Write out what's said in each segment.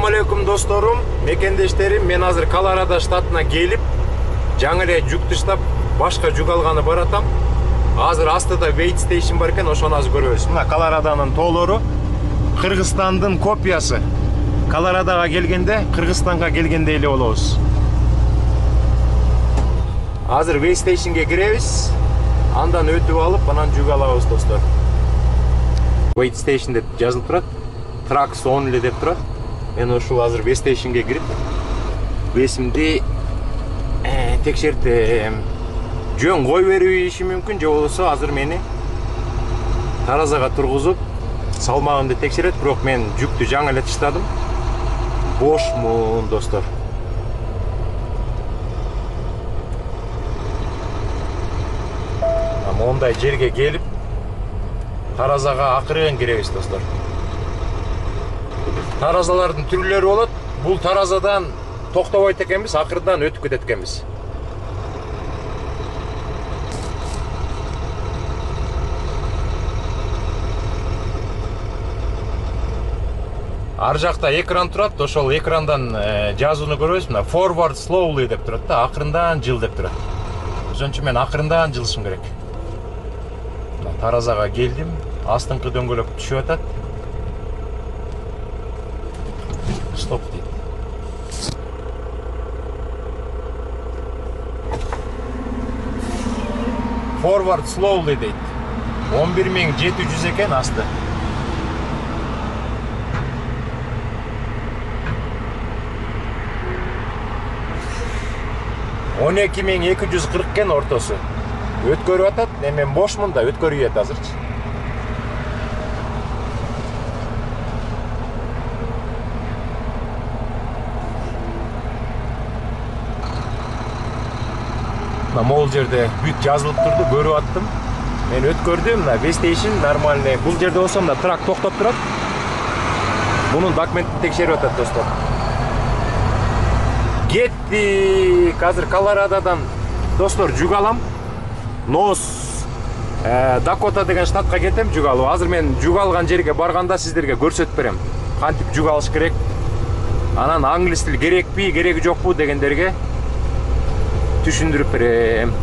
Assalamu alaikum dostlarım, mekendештерим. Мен азыр Колорадо штатына келип, жаңы эле жүк таштап, башка жүк алганы баратам. Азыр астыда wait station бар экен, ошону азыр көрөбүз. Мына Колорадонун тоолору, Кыргызстандын копиясы. Колорадога келгенде, Кыргызстанга келгендей эле болобуз. Азыр wait stationге киребиз. Андан өтүп алып, анан жүк алабыз достор. Wait station деп жазылып турат. Trucks only деп турат. Мен ушул азыр wait stationге кирип, весимди текшертем. Жөн кой бериши мүмкүн, же болсо азыр мени таразага тургузуп, салмагымды текшерет, бирок мен жүктү жаңы эле таштадым. Бошмун достор. Мондай жерге келип, таразага акырын киребиз достор. Таразалардын түрлөрү болот. Бул таразадан токтобойт экенбиз, акырдан өтүп кетет экенбиз. Ар жакта экран турат, ошол экрандан жазууну көрөбүз. Мына forward slowly деп турат да, акырындан жыл деп турат. Ошон үчүн мен акырындан жылышым керек. Таразага келдим, астыңкы дөңгөлөк түшүп атат. Стоп дейт. Forward slowly дейт. 11700 экен асты. Он 12240 экен ортосу. Өткөрүп атат, мен бошмун да өткөрүп атат азырчы. Мол жерде бүт жазылып турду, көрүп аттым. Мен өткөрдүм, мына wait station нормальный. Бул жерде болсо мына трак токтоп турат. Мунун документин текшерип атат достор. Кеттик. Азыр Колорадодан достор жүк алам. Дакота деген штатка кетем жүк алып. Азыр мен жүк алган жерге барганда сиздерге көрсөтүп берем. Кантип жүк алыш керек. Анан англис тил керекпи, кереги жокпу дегендерге түшүндүрүп берем.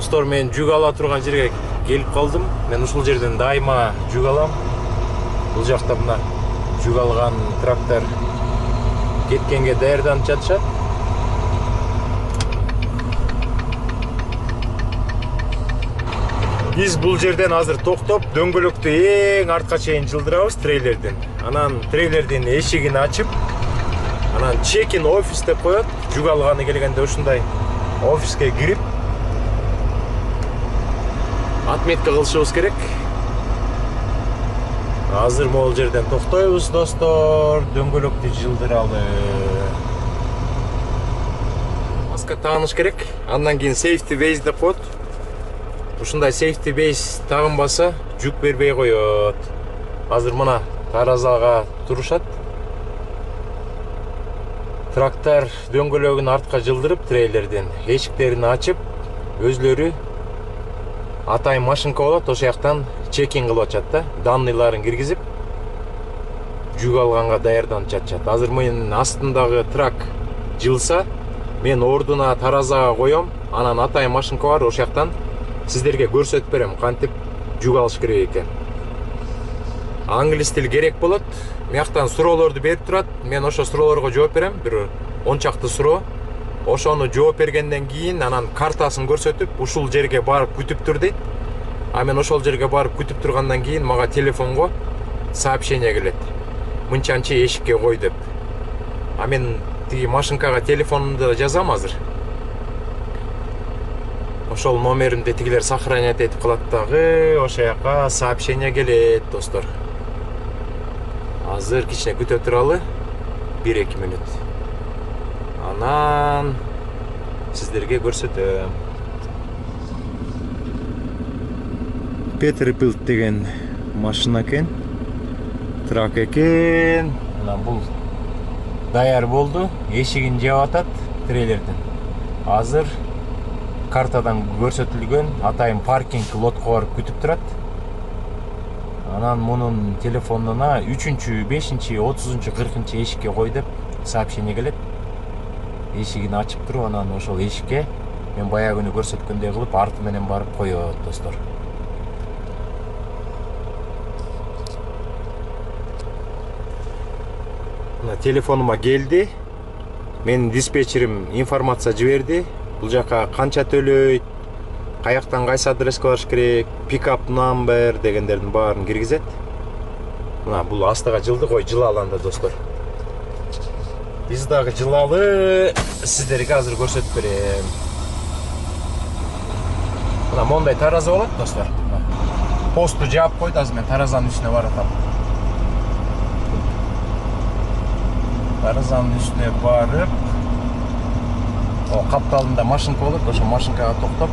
Достор, мен жүк ала турган жерге келип калдым. Мен ушул жерден дайыма жүк алам. Бул жакта мына жүк алган трактор кеткенге даярданып жатышат. Биз бул жерден азыр токтоп, дөңгөлөктү эң артка чейин жылдырабыз трейлерден. Анан трейлердин эшигин ачып, анан чекин офис деп коет. Жүк алганы келгенде ушундай офиске кирип отметка кылышыбыз керек. Азыр могул жерден токтойбуз, достор. Дөңгөлөктү жылдыралы. Маска тагыныш керек. Андан кийин safety base деп коет. Ушундай safety base тагынбаса, жүк бербей коет. Азыр мына таразага турушат. Трактор дөңгөлөгүн артка жылдырып, трейлерден эшиктерин ачып, өзлөрү атайын машинка болот, ошол жактан чекин кылып атышат да, данныйларын киргизип, жүк алганга даярданып жатышат. Азыр менин астындагы трак жылса, мен ордуна таразага коем, анан атайын машинка бар, ошол жактан сиздерге көрсөтүп берем, кантип жүк алыш керек экен. Англис тил керек болот. Мияктан суроолорду берип турат. Мен ошо суроолорго жооп берем. Бир 10 чакты суроо. Ошону жооп бергенден кийин анан картасын көрсөтүп, ушул жерге барып күтүп тур дейт. А мен ошол жерге барып күтүп тургандан кийин мага телефонго сообщение келет. Мынчанчы эшикке кой деп. А мен тиги машинкага телефонумду жазам азыр. Ошол номеримди тигилер сохранять этип калат дагы, ошол жака сообщение келет, достор. Азыр кичине күтө туралы 1-2 мүнөт. Анан сиздерге көрсөтөм. Peterbilt деген машина экен. Трак экен. Мына бул даяр болду. Эшигин жаап атат трейлерден. Азыр картадан көрсөтүлгөн атайын паркинг лотко барып күтүп турат. Анан мунун телефонуна 3-чү, 5-чи, 30-чу, 40-чы эшикке кой деп сообщение келет. Эшигин ачып туруп, анан ошол эшикке мен баягы күнү көрсөткөндөй кылып арты менен барып коет, достор. Мына телефонума келди. Менин диспетчерим информация жиберди. Бул жака канча төлөйт, каяктан кайсы адреске барыш керек, пикап number дегендердин баарын киргизет. Мына бул астыга жылды, кой жылаланда, достор. Биз дагы жылалы сиздерге азыр көрсөтүп берем. Мына мондай тараза болот, достор. Посту жаап койду, азыр мен таразанын үстүнө баратам. Таразанын үстүнө барып, капталында машинка болот, ошо машинкага токтоп,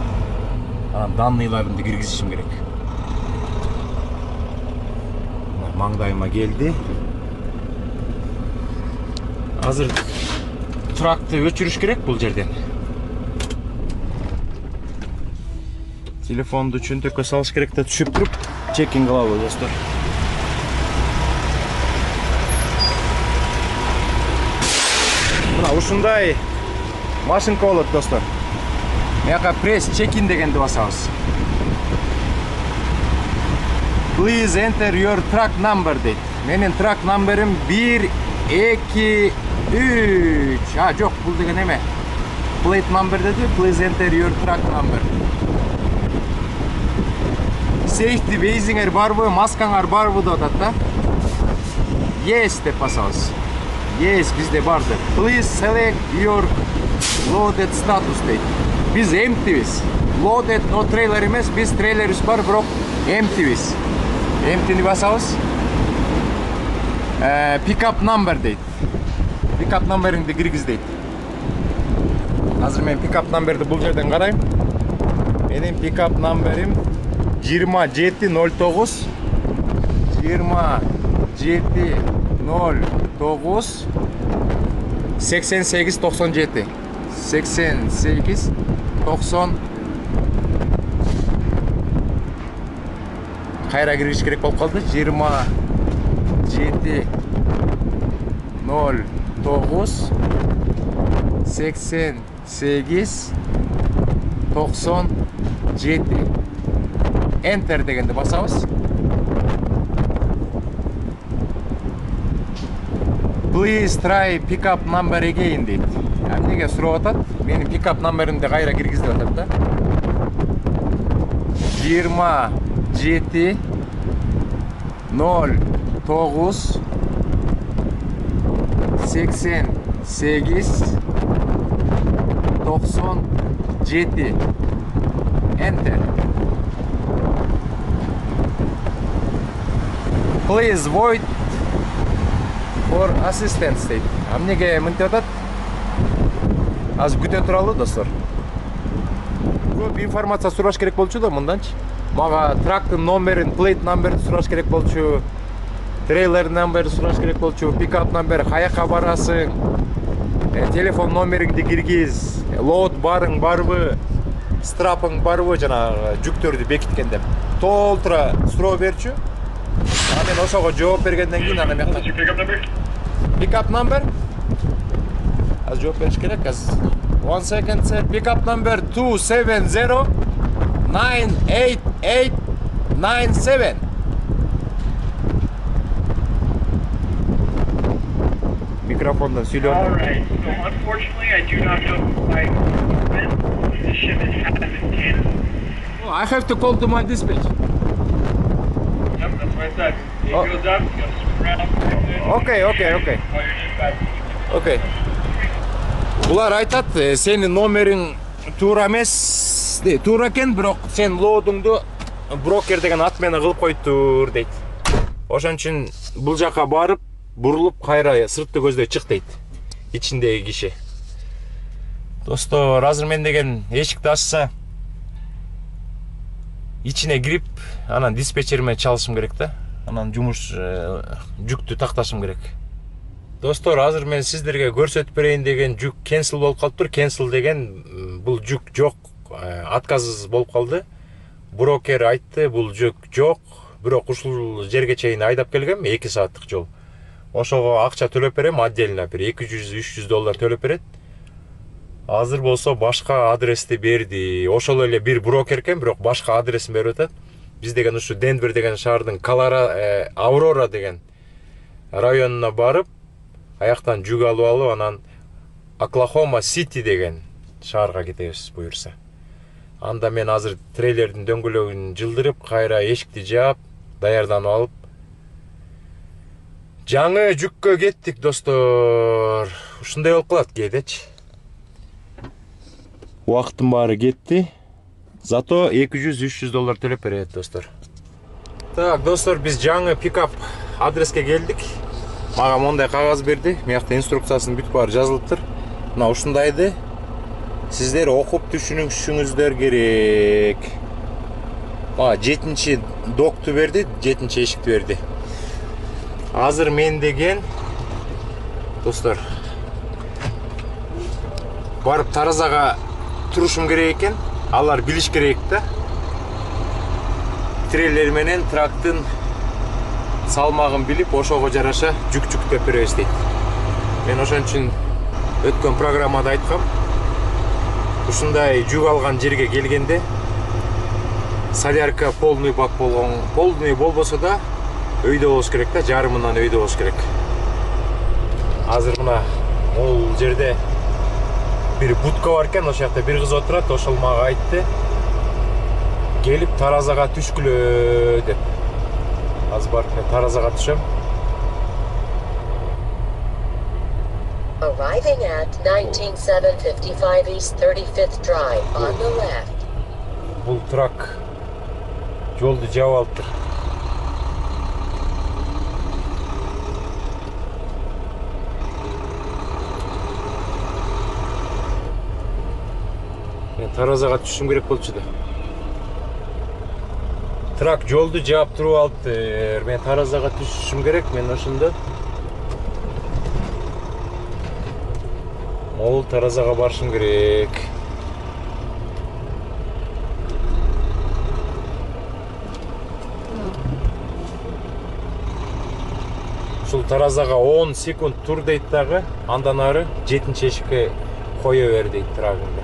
анан данныйларымды киргизишим керек. Маңдайыма келди. Азыр тракты өчүрүш керек бул жерден. Телефонду чөнтөккө салыш керек да түшүп туруп, чекин кылалы, достор. Мына ушундай машинка болот, достор. Мияка пресс чекин дегенди басабыз. Please enter your truck number дейт. Менин truck number'im 1, 2, 3. Жок, бул деген эме. Plate number деди. Please enter your truck number. Safety base'иңер барбы, маскаңар барбы деп атат да. Yes деп басабыз. Yes, bizde bardı. Please select your loaded status дейт. Biz empty'biz. Loaded no trailer эмес, biz trailer'ибиz бар, бирок empty'biz. Empty'ni басабыз. Pickup number дейт. Pickup number'ingди киргиз дейт. Азыр мен pickup number'ди бул жерден карайм. Менин pickup number'im 2709 2709 8897 8890 кайра кириш керек болуп калды. 2709 88 90 жети. Enter дегенди басабыз. Please try pick up number again дейт. Эмнеге сурап атат? Менин pick up номеримди кайра киргиз деп атат да. 27 09 88 97 Enter. Please wait for assistance дейт. Эмнеге мынтип атат? Азыр күтө туралы достор. Көп информация сураш керек болчу да мынданчы. Мага трактын номерин, plate номерин сураш керек болчу. Трейлер номерин сураш керек болчу. Пикап номер, каяка барасың? Телефон номериңди киргиз. Load барың барбы? Страпың барбы? Жана жүктөрдү бекиткен деп. Толтура суроо берчү. Мен ошого жооп бергенден кийин аны мекта. Pickup number? Аз жооп бериш керек. Аз 1 second sir. Pickup number 270 98897. Микрофондан сүйлөп. All right. So unfortunately, I do not know why the shipment happened in Canada. I have to call to my dispatch. Yep, that's what I said. It Oh. goes up, you gotta swim around. Okay. Call your dispatch. Окей. Булар айтат, сенин номериң туура эмес, туура экен, бирок сен лоодуңду брокер деген ат менен кылып койтур дейт. Ошон үчүн бул жака барып, бурулуп кайра сыртты көздөй чык дейт. Ичиндеги киши. Достор, азыр мен деген эшикти ачса, ичине кирип, анан диспетчер менен чалышым керек да. Анан жумуш жүктү такташым керек. Достор, азыр мен сиздерге көрсөтүп берейин деген жүк cancel болуп калыптыр. Cancel деген бул жүк жок, отказ болуп калды. Брокер айтты, бул жүк жок, бирок ушул жерге чейин айдап келгем, 2 сааттык жол. Ошого акча төлөп берем, отдельно бир 200-300 доллар төлөп берет. Азыр болсо башка адрести берди. Ошол эле бир брокер экен, бирок башка адресин берип атат. Биз деген ушу Денвер деген шаардын Аврора деген районуна барып, аяктан жүк алып, анан Оклахома Сити деген шаарга кетебиз буюрса. Анда мен азыр трейлердин дөңгөлөгүн жылдырып, кайра эшикти жаап, даярданып алып, жаңы жүккө кеттик, достор. Ушундай болуп калат кээдечи. Убакыттын баары кетти. Зато 200-300 доллар төлөп берет, достор. Так, достор, биз жаңы пикап адреске келдик. Мага мондай кагаз берди. Мыякта инструкциясын бүт баары жазылыптыр. Мына ушундайды сиздер окуп түшүнүшүңүздөр керек. Мага 7-чи докту берди, 7-чи эшикти берди. Азыр мен деген, достор, барып таразага турушум керек экен. Алар билиш керек да. Трейлер менен трактын салмагын билип, ошого жараша жүк жүктөп беребиз дейт. Мен ошон үчүн өткөн программада айткам. Ушундай жүк алган жерге келгенде солярка полный бак полный болбосо да өйдө болуш керек да, жарымынан өйдө болуш керек. Азыр мына ол жерде бир будка бар экен, ошол жакта бир кыз отурат, ошол мага айтты. Келип таразага түшкүлө деп. Азыр барып мен таразага түшөм. Arriving at 19755 East 35th Drive on the left. Бул трак жолду жаап алыптыр. Мен таразага түшүм керек болчу да. Трак жолду жаап туруп алыптыр. Мен таразага түшүм керек, мен ошондо. Ол таразага барышым керек. Ушул таразага 10 секунд тур дейт дагы, андан ары 7-чи эшикке кое бер дейт трагыңды.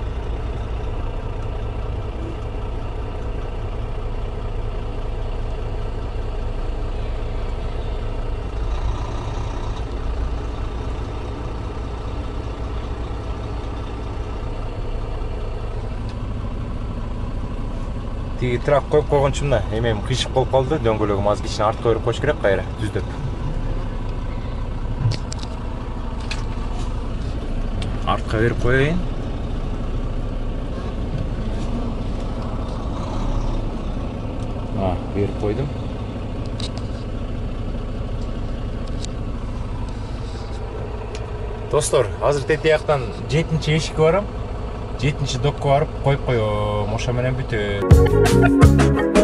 тиги трак коюп койгончумун да эмем кыйшык болуп калды, дөңгөлөгүм аз кичине артка өөрүп коюш керек кайра түздөп. Артка берип коеюн. Берип койдум. Достор, азыр тетияктан 7-эшикке барам. 7-докко барып коюп коём. Ошо менен бүтөт.